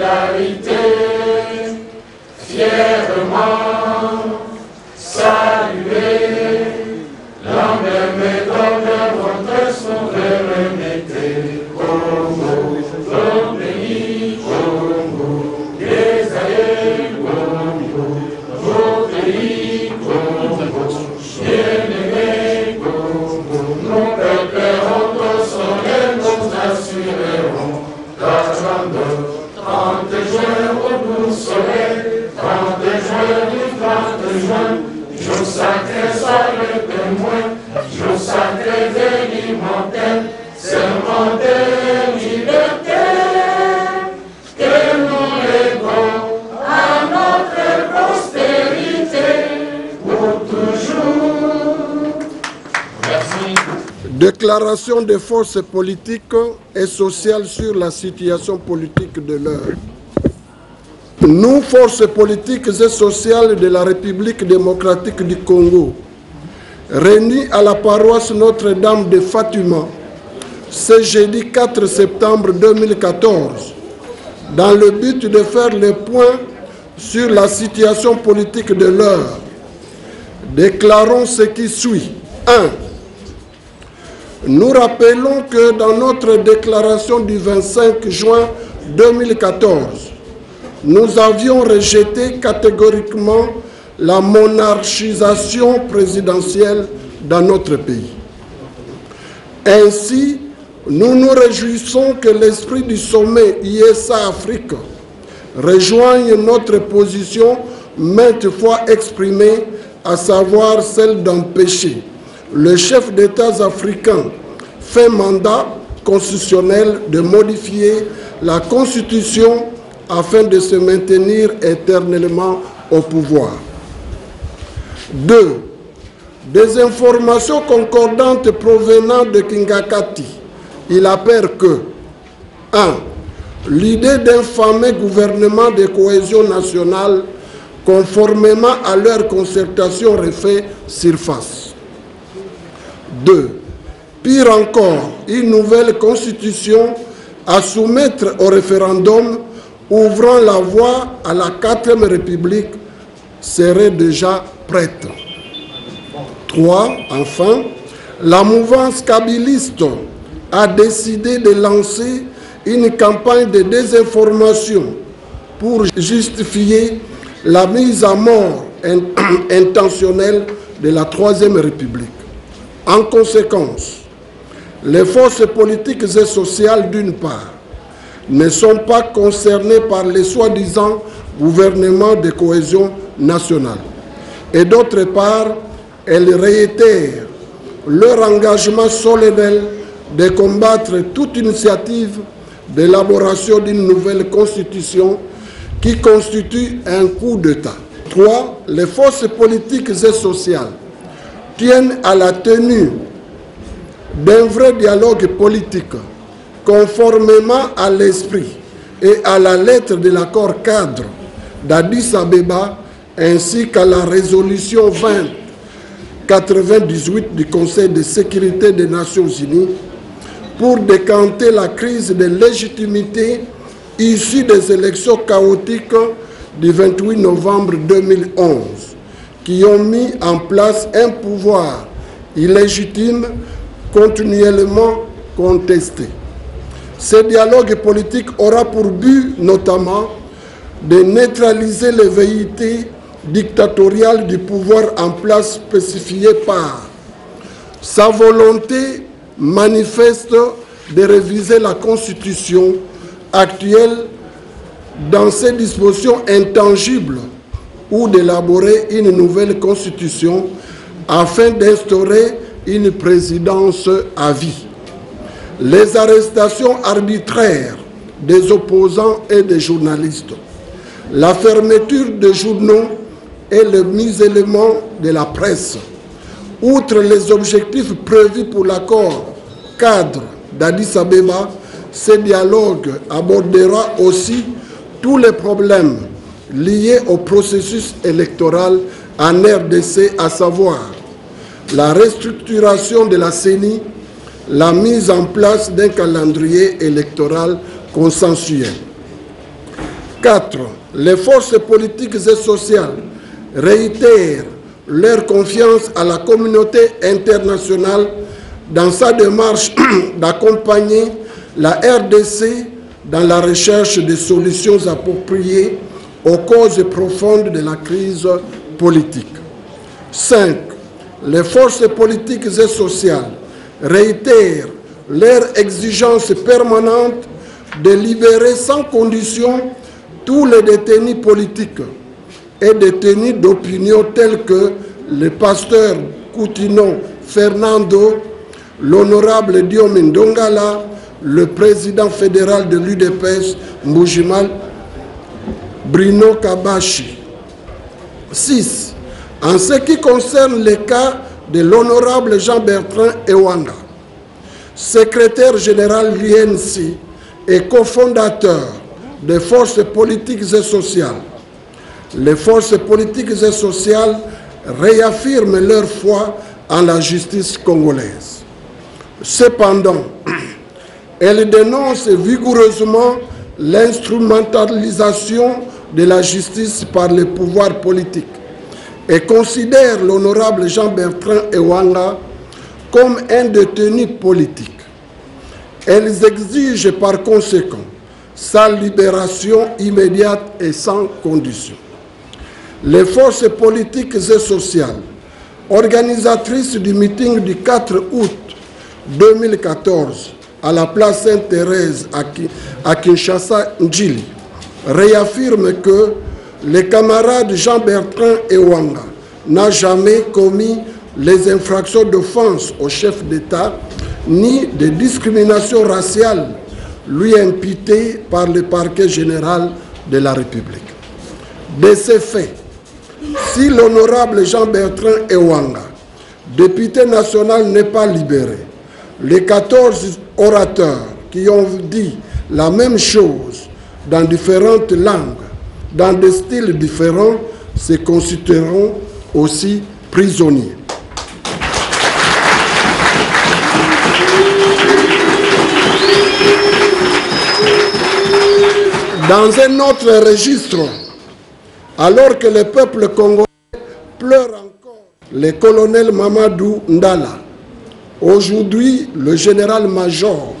solidarité, fièrement saluer l'emblème de votre souveraineté. Congo, notre pays, Congo, désaillé, Congo, votre pays, Congo, bien-aimé, Congo, nous préparons au soleil, nous assurerons 30 juin au doux soleil, 30 juin du 30 juin, jour sacré soit le témoin, jour sacré de l'immortel, serment de liberté, que nous léguons à notre prospérité pour toujours. Merci. Déclaration des forces politiques et sociales sur la situation politique de l'heure. Nous, forces politiques et sociales de la République démocratique du Congo, réunis à la paroisse Notre-Dame de Fatima, ce jeudi 4 septembre 2014, dans le but de faire le point sur la situation politique de l'heure, déclarons ce qui suit. 1. Nous rappelons que dans notre déclaration du 25 juin 2014, nous avions rejeté catégoriquement la monarchisation présidentielle dans notre pays. Ainsi, nous nous réjouissons que l'esprit du sommet ISA-Afrique rejoigne notre position maintes fois exprimée, à savoir celle d'empêcher le chef d'État africain fait mandat constitutionnel de modifier la Constitution afin de se maintenir éternellement au pouvoir. 2. Des informations concordantes provenant de Kingakati, il appelle que 1. L'idée d'un fameux gouvernement de cohésion nationale conformément à leur concertation refait surface. 2. Pire encore, une nouvelle constitution à soumettre au référendum ouvrant la voie à la 4e République serait déjà prête. 3. Enfin, la mouvance kabyliste a décidé de lancer une campagne de désinformation pour justifier la mise à mort intentionnelle de la 3e République. En conséquence, les forces politiques et sociales, d'une part, ne sont pas concernées par les soi-disant gouvernements de cohésion nationale. Et d'autre part, elles réitèrent leur engagement solennel de combattre toute initiative d'élaboration d'une nouvelle constitution qui constitue un coup d'État. 3. Les forces politiques et sociales tiennent à la tenue d'un vrai dialogue politique conformément à l'esprit et à la lettre de l'accord cadre d'Addis Abeba ainsi qu'à la résolution 2098 du Conseil de sécurité des Nations Unies pour décanter la crise de légitimité issue des élections chaotiques du 28 novembre 2011 qui ont mis en place un pouvoir illégitime continuellement contesté. Ce dialogue politique aura pour but notamment de neutraliser les velléités dictatoriales du pouvoir en place spécifiées par sa volonté manifeste de réviser la Constitution actuelle dans ses dispositions intangibles ou d'élaborer une nouvelle Constitution afin d'instaurer une présidence à vie. Les arrestations arbitraires des opposants et des journalistes, la fermeture de journaux et le musellement de la presse, outre les objectifs prévus pour l'accord cadre d'Addis Abeba, ce dialogue abordera aussi tous les problèmes liés au processus électoral en RDC, à savoir la restructuration de la CENI, la mise en place d'un calendrier électoral consensuel. 4. Les forces politiques et sociales réitèrent leur confiance à la communauté internationale dans sa démarche d'accompagner la RDC dans la recherche de solutions appropriées aux causes profondes de la crise politique. 5. Les forces politiques et sociales réitèrent leur exigence permanente de libérer sans condition tous les détenus politiques et détenus d'opinion tels que le pasteur Coutinho Fernando, l'honorable Diome Ndongala, le président fédéral de l'UDPS, Mbujimal Bruno Kabashi. 6. En ce qui concerne le cas de l'honorable Jean-Bertrand Ewanga, secrétaire général de l'UNC et cofondateur des forces politiques et sociales, les forces politiques et sociales réaffirment leur foi en la justice congolaise. Cependant, elles dénoncent vigoureusement l'instrumentalisation de la justice par les pouvoirs politiques et considèrent l'honorable Jean-Bertrand Ewanga comme un détenu politique. Elles exigent par conséquent sa libération immédiate et sans condition. Les forces politiques et sociales, organisatrices du meeting du 4 août 2014 à la place Sainte-Thérèse à Kinshasa, Njili, réaffirment que le camarade Jean-Bertrand Ewanga n'a jamais commis les infractions d'offense au chef d'État ni de discrimination raciale lui imputées par le parquet général de la République. De ces faits, si l'honorable Jean-Bertrand Ewanga, député national, n'est pas libéré, les 14 orateurs qui ont dit la même chose dans différentes langues, dans des styles différents, se considéreront aussi prisonniers. Dans un autre registre, alors que le peuple congolais pleure encore le colonel Mamadou Ndala, aujourd'hui le général-major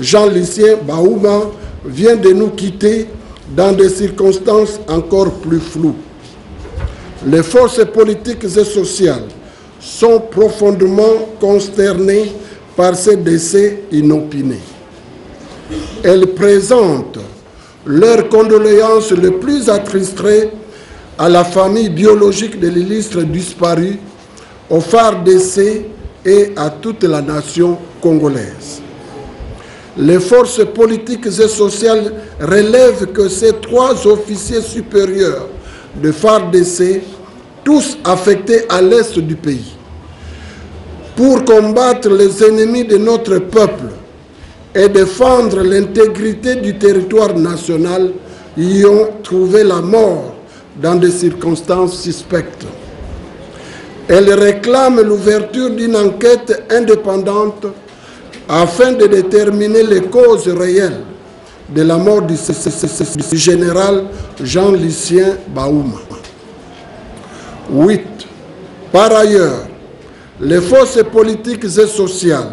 Jean-Lucien Baouma vient de nous quitter dans des circonstances encore plus floues. Les forces politiques et sociales sont profondément consternées par ces décès inopinés. Elles présentent leurs condoléances les plus attristées à la famille biologique de l'illustre disparu, aux FARDC et à toute la nation congolaise. Les forces politiques et sociales relèvent que ces 3 officiers supérieurs de FARDC, tous affectés à l'est du pays, pour combattre les ennemis de notre peuple et défendre l'intégrité du territoire national, y ont trouvé la mort dans des circonstances suspectes. Elles réclament l'ouverture d'une enquête indépendante afin de déterminer les causes réelles de la mort du général Jean-Lucien Baouma. 8. Par ailleurs, les forces politiques et sociales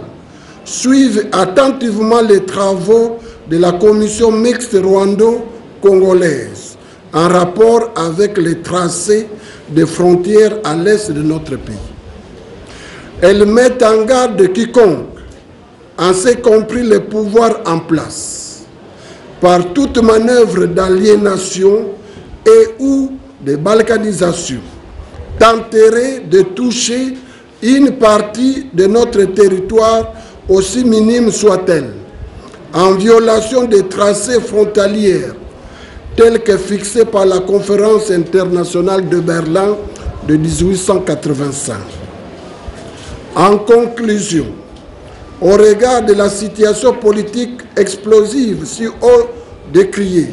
suivent attentivement les travaux de la commission mixte rwando-congolaise en rapport avec les tracés des frontières à l'est de notre pays. Elles mettent en garde quiconque, en ce compris les pouvoirs en place, par toute manœuvre d'aliénation et ou de balkanisation, tenterait de toucher une partie de notre territoire, aussi minime soit-elle, en violation des tracés frontalières tels que fixés par la Conférence internationale de Berlin de 1885. En conclusion, au regard de la situation politique explosive si haut décriée,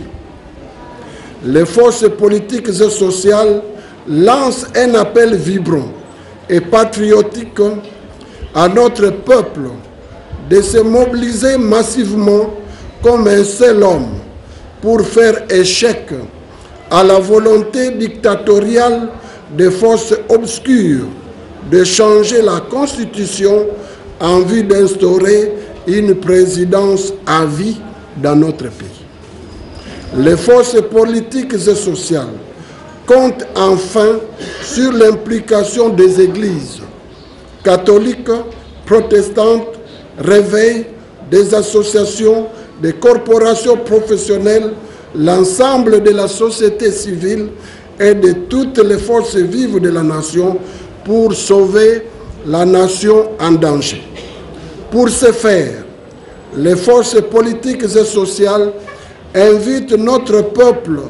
les forces politiques et sociales lancent un appel vibrant et patriotique à notre peuple de se mobiliser massivement comme un seul homme pour faire échec à la volonté dictatoriale des forces obscures de changer la Constitution en vue d'instaurer une présidence à vie dans notre pays. Les forces politiques et sociales comptent enfin sur l'implication des églises catholiques, protestantes, réveil, des associations, des corporations professionnelles, l'ensemble de la société civile et de toutes les forces vives de la nation pour sauver la nation en danger. Pour ce faire, les forces politiques et sociales invitent notre peuple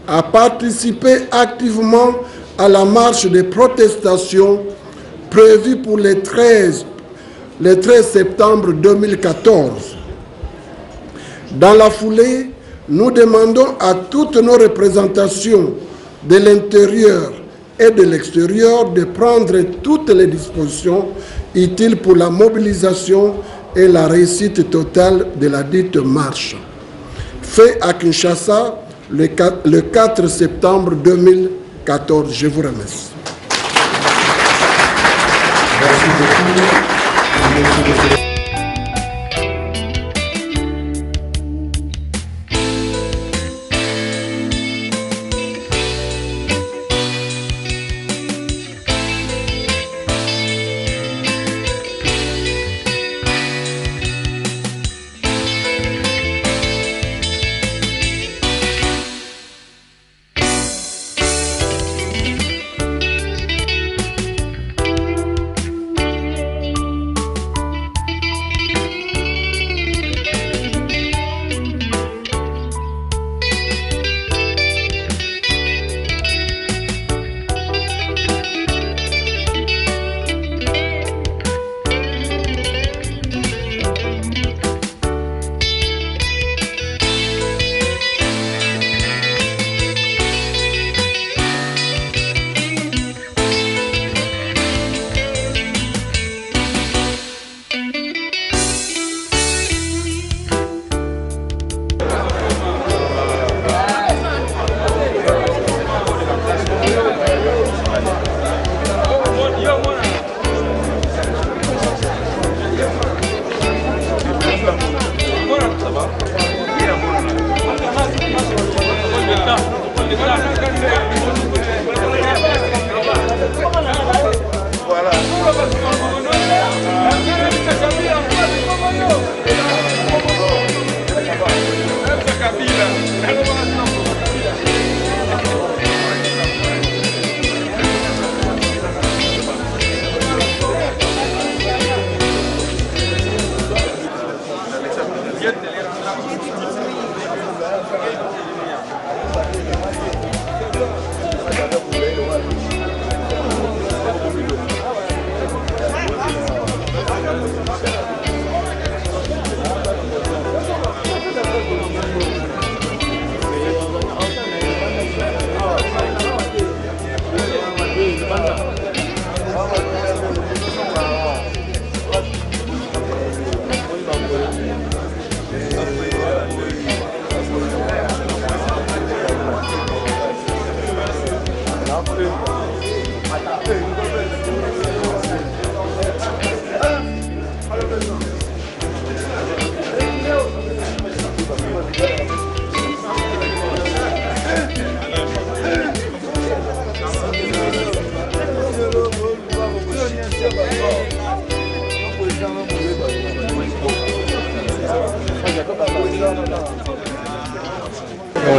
à participer activement à la marche de protestation prévue pour le 13 septembre 2014. Dans la foulée, nous demandons à toutes nos représentations de l'intérieur et de l'extérieur de prendre toutes les dispositions utiles pour la mobilisation et la réussite totale de la dite marche. Fait à Kinshasa le 4 septembre 2014. Je vous remercie. Merci beaucoup.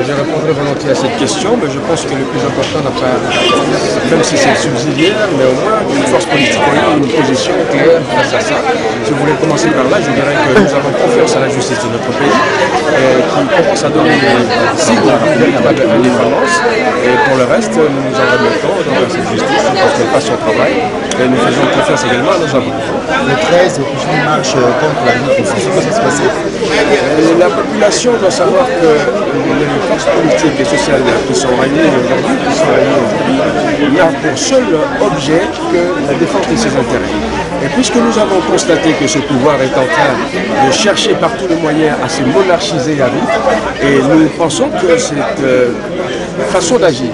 Je répondrai volontiers à cette question, mais je pense que le plus important, même si c'est subsidiaire, mais au moins une force politique a une position claire face à ça. Si vous voulez commencer par là, je dirais que nous avons confiance à la justice de notre pays, qui commence à donner des signes de véritable indépendance. Et pour le reste, nous nous en remettons dans cette justice parce qu'elle fasse son travail. Et nous faisons confiance également à nos avocats. Le 13, une marche contre la vie, c'est quoi ça se passait? La population doit savoir que les forces politiques et sociales qui sont réunies aujourd'hui, il y a pour seul objet que la défense de ses intérêts. Et puisque nous avons constaté que ce pouvoir est en train de chercher par tous les moyens à se monarchiser à vie, et nous pensons que cette façon d'agir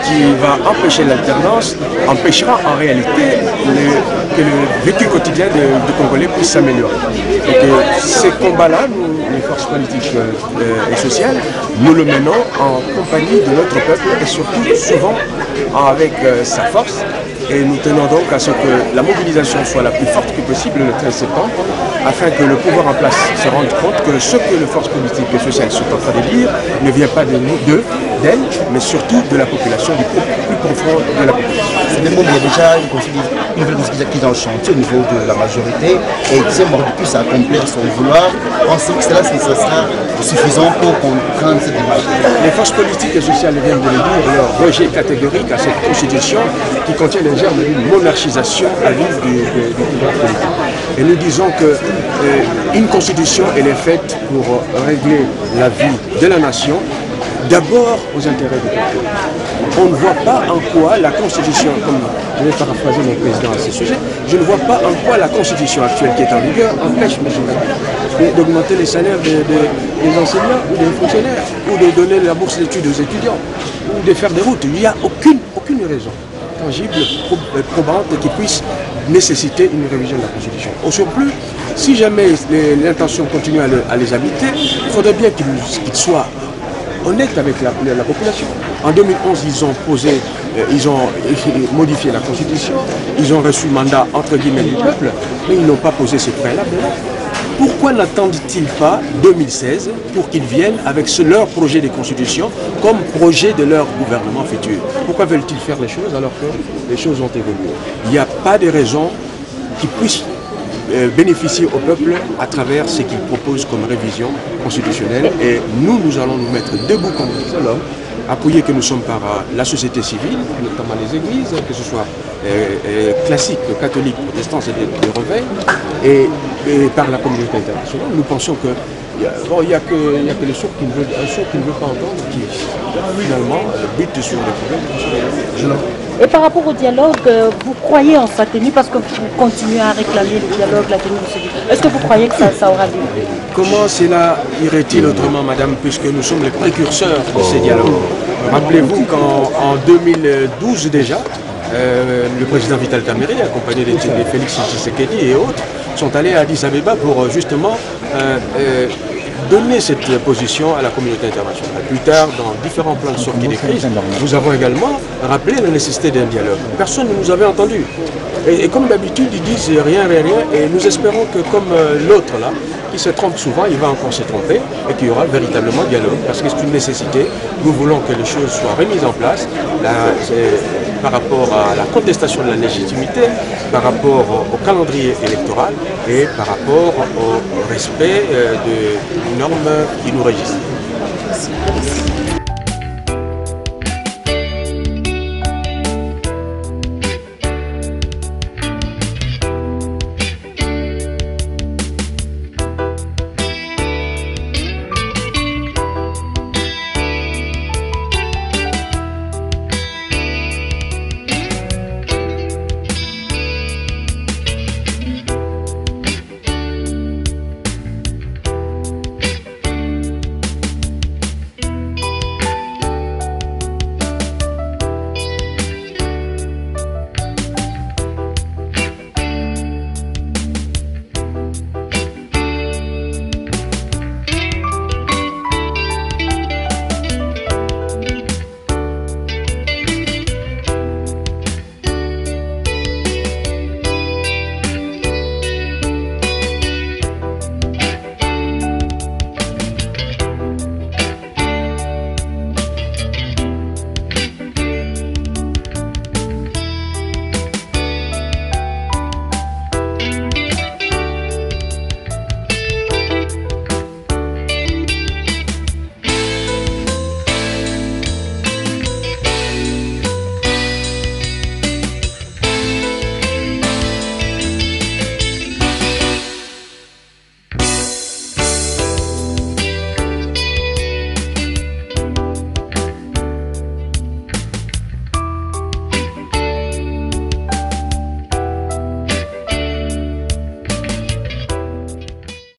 qui va empêcher l'alternance empêchera en réalité que le vécu quotidien du Congolais puisse s'améliorer. Et que ces combats-là, les forces politiques et sociales, nous le menons en compagnie de notre peuple et surtout souvent avec sa force. Et nous tenons donc à ce que la mobilisation soit la plus forte que possible le 13 septembre, afin que le pouvoir en place se rende compte que ce que les forces politiques et sociales sont en train de dire ne vient pas de nous, d'elles, mais surtout de la population, du plus profond de la population. C'est des mots, il y a déjà une nouvelle constitution qui est en chantier au niveau de la majorité, et ces morts puissent accomplir son vouloir. Pensez que cela sera suffisant pour comprendre cette démarche? Les forces politiques et sociales viennent de le dire, leur rejet catégorique à cette constitution qui contient les germes d'une monarchisation à vie du pouvoir politique. Et nous disons qu'une constitution, elle est faite pour régler la vie de la nation, d'abord aux intérêts du peuple. On ne voit pas en quoi la constitution, comme je vais paraphraser mon président à ce sujet, je ne vois pas en quoi la constitution actuelle qui est en vigueur empêche d'augmenter les salaires des enseignants ou des fonctionnaires, ou de donner la bourse d'études aux étudiants, ou de faire des routes. Il n'y a aucune raison tangible, probante, qui puisse nécessiter une révision de la Constitution. Au surplus, si jamais l'intention continue à les habiter, il faudrait bien qu'ils soient honnêtes avec la population. En 2011, ils ont modifié la Constitution, ils ont reçu mandat entre guillemets du peuple, mais ils n'ont pas posé ce préalable-là. Pourquoi n'attendent-ils pas 2016 pour qu'ils viennent avec leur projet de constitution comme projet de leur gouvernement futur? Pourquoi veulent-ils faire les choses alors que les choses ont évolué? Il n'y a pas de raison qui puisse bénéficier au peuple à travers ce qu'il propose comme révision constitutionnelle. Et nous allons nous mettre debout comme des seul homme, appuyés que nous sommes par la société civile, notamment les églises, que ce soit classiques, catholiques, protestants et des réveils, et par la communauté internationale. Nous pensons que il n'y a que le sourd qui ne veut pas entendre, qui finalement bute sur les problèmes. Et par rapport au dialogue, vous croyez en sa tenue, parce que vous continuez à réclamer le dialogue, la tenue de ce dialogue. Est-ce que vous croyez que ça aura lieu? Comment cela irait-il autrement, madame, puisque nous sommes les précurseurs de ces dialogues? Rappelez-vous qu'en 2012 déjà, le président Vital Kamerhe, accompagné de Félix Tshisekedi et autres, sont allés à Addis Abeba pour justement donner cette position à la communauté internationale. Plus tard, dans différents plans de sortie des crises, nous avons également rappelé la nécessité d'un dialogue. Personne ne nous avait entendus. Et comme d'habitude, ils disent rien, et nous espérons que comme l'autre là, qui se trompe souvent, il va encore se tromper, et qu'il y aura véritablement dialogue, parce que c'est une nécessité. Nous voulons que les choses soient remises en place, par rapport à la contestation de la légitimité, par rapport au calendrier électoral, et par rapport au respect des normes qui nous régissent.